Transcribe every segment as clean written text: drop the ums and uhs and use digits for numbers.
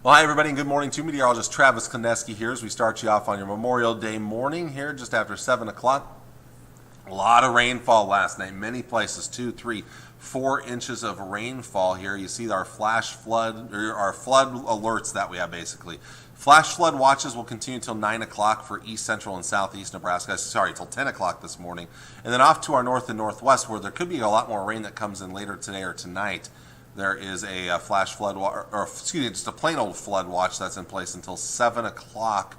Well, hi everybody, and good morning to meteorologist Travis Konecki here as we start you off on your Memorial Day morning here just after 7 o'clock. A lot of rainfall last night, many places, 2, 3, 4 inches of rainfall here. You see our flash flood, or our flood alerts that we have basically. Flash flood watches will continue until 9 o'clock for east central and southeast Nebraska. Sorry, until 10 o'clock this morning. And then off to our north and northwest where there could be a lot more rain that comes in later today or tonight. There is a flash flood, or excuse me, just a plain old flood watch that's in place until 7 o'clock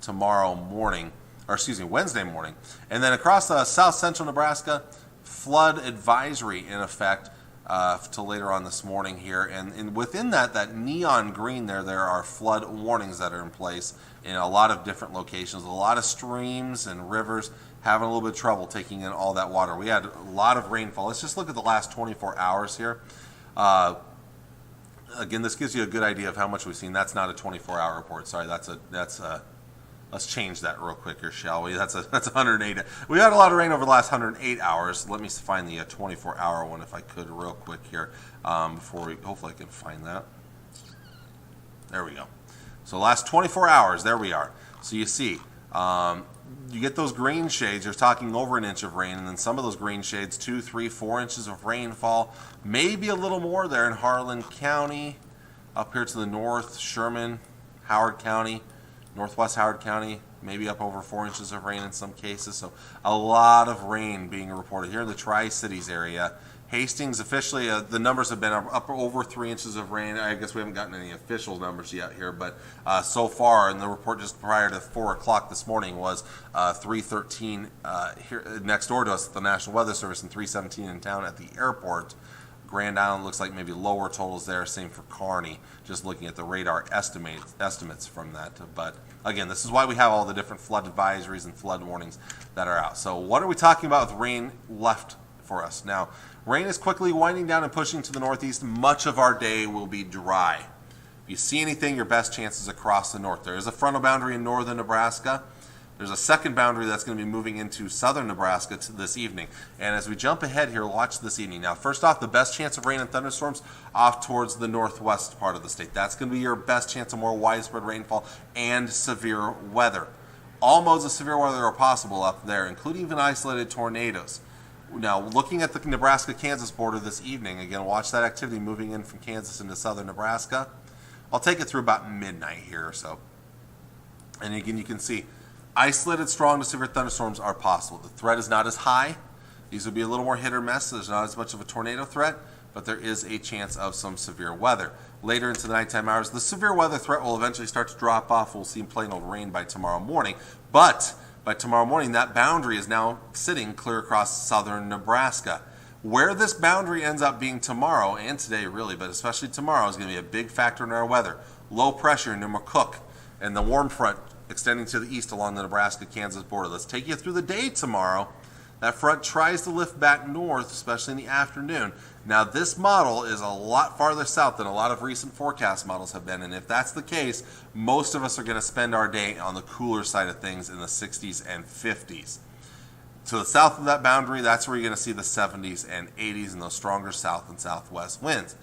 tomorrow morning, or excuse me, Wednesday morning. And then across south central Nebraska, flood advisory in effect till later on this morning here. And within that neon green there are flood warnings that are in place in a lot of different locations. A lot of streams and rivers having a little bit of trouble taking in all that water. We had a lot of rainfall. Let's just look at the last 24 hours here. Again, this gives you a good idea of how much we've seen. That's not a 24-hour report. Sorry, let's change that real quick here, shall we? That's 108. We had a lot of rain over the last 108 hours. Let me find the 24-hour one if I could real quick here hopefully I can find that. There we go. So last 24 hours, there we are. So you see, you get those green shades, you're talking over an inch of rain, and then some of those green shades, 2, 3, 4 inches of rainfall, maybe a little more there in Harlan County, up here to the north, Sherman, Howard County, northwest Howard County, maybe up over 4 inches of rain in some cases. So a lot of rain being reported here in the Tri-Cities area. Hastings, officially, the numbers have been up over 3 inches of rain. I guess we haven't gotten any official numbers yet here, but so far, and the report just prior to 4 o'clock this morning was 313 here next door to us at the National Weather Service and 317 in town at the airport. Grand Island looks like maybe lower totals there, same for Kearney, just looking at the radar estimates from that. But again, this is why we have all the different flood advisories and flood warnings that are out. So what are we talking about with rain left for us? Now, rain is quickly winding down and pushing to the northeast. Much of our day will be dry. If you see anything, your best chance is across the north. There is a frontal boundary in northern Nebraska. There's a second boundary that's going to be moving into southern Nebraska this evening. And as we jump ahead here, watch this evening. Now, first off, the best chance of rain and thunderstorms off towards the northwest part of the state. That's going to be your best chance of more widespread rainfall and severe weather. All modes of severe weather are possible up there, including even isolated tornadoes. Now, looking at the Nebraska-Kansas border this evening, again, watch that activity moving in from Kansas into southern Nebraska. I'll take it through about midnight here or so. And again, you can see isolated strong to severe thunderstorms are possible. The threat is not as high. These will be a little more hit or miss. There's not as much of a tornado threat, but there is a chance of some severe weather. Later into the nighttime hours, the severe weather threat will eventually start to drop off. We'll see plain old rain by tomorrow morning. But by tomorrow morning, that boundary is now sitting clear across southern Nebraska. Where this boundary ends up being tomorrow, and today really, but especially tomorrow, is going to be a big factor in our weather. Low pressure near McCook and the warm front extending to the east along the Nebraska-Kansas border. Let's take you through the day tomorrow. That front tries to lift back north, especially in the afternoon. Now, this model is a lot farther south than a lot of recent forecast models have been, and if that's the case, most of us are going to spend our day on the cooler side of things in the 60s and 50s. To the south of that boundary, that's where you're going to see the 70s and 80s and those stronger south and southwest winds.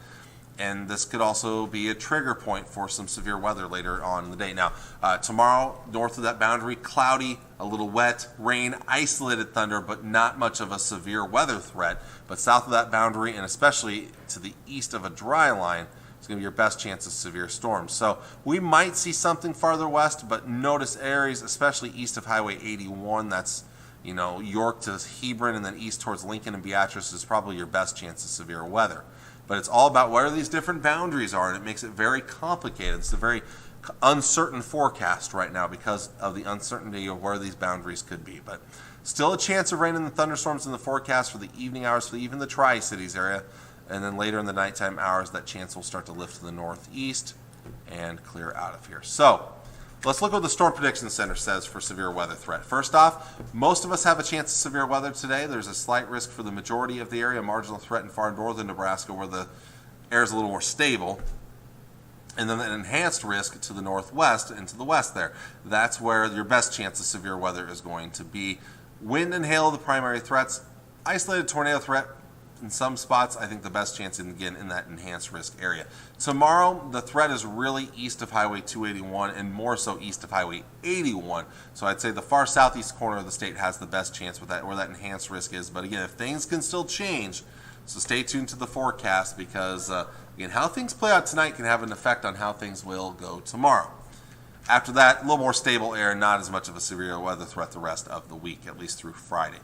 And this could also be a trigger point for some severe weather later on in the day. Now, tomorrow, north of that boundary, cloudy, a little wet, rain, isolated thunder, but not much of a severe weather threat. But south of that boundary, and especially to the east of a dry line, is going to be your best chance of severe storms. So we might see something farther west, but notice areas, especially east of Highway 81, that's York to Hebron, and then east towards Lincoln and Beatrice is probably your best chance of severe weather. But it's all about where these different boundaries are, and it makes it very complicated. It's a very uncertain forecast right now because of the uncertainty of where these boundaries could be. But still a chance of rain and thunderstorms in the forecast for the evening hours for even the Tri-Cities area. And then later in the nighttime hours, that chance will start to lift to the northeast and clear out of here. So let's look at what the Storm Prediction Center says for severe weather threat. First off, most of us have a chance of severe weather today. There's a slight risk for the majority of the area, marginal threat in far northern Nebraska where the air is a little more stable. And then an enhanced risk to the northwest and to the west there. That's where your best chance of severe weather is going to be. Wind and hail are the primary threats. Isolated tornado threat in some spots, I think the best chance, again, in that enhanced risk area. Tomorrow, the threat is really east of Highway 281 and more so east of Highway 81. So I'd say the far southeast corner of the state has the best chance with that, where that enhanced risk is. But again, if things can still change, so stay tuned to the forecast because, again, how things play out tonight can have an effect on how things will go tomorrow. After that, a little more stable air, not as much of a severe weather threat the rest of the week, at least through Friday.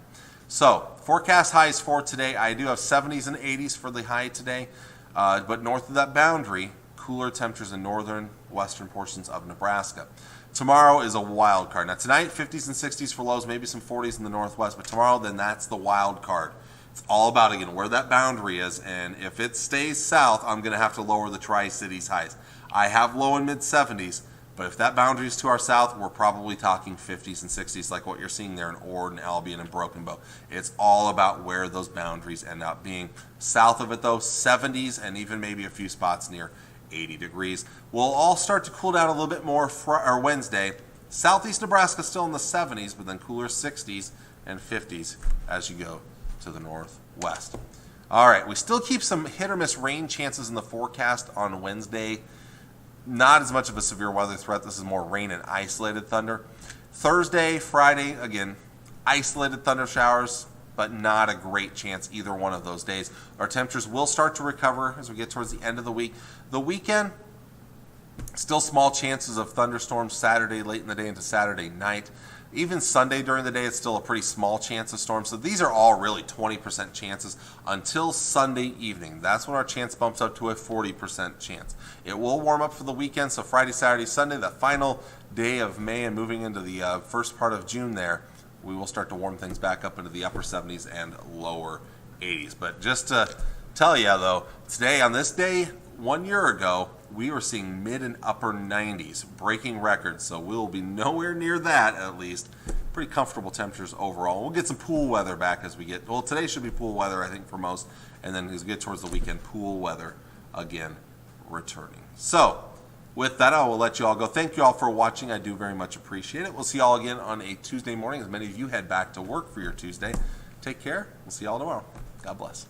So, forecast highs for today. I do have 70s and 80s for the high today, but north of that boundary, cooler temperatures in northern, western portions of Nebraska. Tomorrow is a wild card. Now, tonight, 50s and 60s for lows, maybe some 40s in the northwest, but tomorrow, then that's the wild card. It's all about, again, where that boundary is, and if it stays south, I'm going to have to lower the Tri-Cities highs. I have low and mid-70s, but if that boundary is to our south, we're probably talking 50s and 60s like what you're seeing there in Ord and Albion and Broken Bow. It's all about where those boundaries end up being. South of it, though, 70s and even maybe a few spots near 80 degrees. We'll all start to cool down a little bit more Wednesday. Southeast Nebraska still in the 70s, but then cooler 60s and 50s as you go to the northwest. All right, we still keep some hit or miss rain chances in the forecast on Wednesday. Not as much of a severe weather threat. This is more rain and isolated thunder. Thursday, Friday, again, isolated thunder showers, but not a great chance either one of those days. Our temperatures will start to recover as we get towards the end of the week. The weekend, still small chances of thunderstorms Saturday late in the day into Saturday night. Even Sunday during the day, it's still a pretty small chance of storms. So these are all really 20% chances until Sunday evening. That's when our chance bumps up to a 40% chance. It will warm up for the weekend, so Friday, Saturday, Sunday, the final day of May and moving into the first part of June there, we will start to warm things back up into the upper 70s and lower 80s. But just to tell you, though, today, on this day, 1 year ago, we were seeing mid and upper 90s, breaking records, so we'll be nowhere near that, at least. Pretty comfortable temperatures overall. We'll get some pool weather back as we get, well, today should be pool weather, I think, for most, and then as we get towards the weekend, pool weather again returning. So, with that, I will let you all go. Thank you all for watching. I do very much appreciate it. We'll see you all again on a Tuesday morning, as many of you head back to work for your Tuesday. Take care. We'll see you all tomorrow. God bless.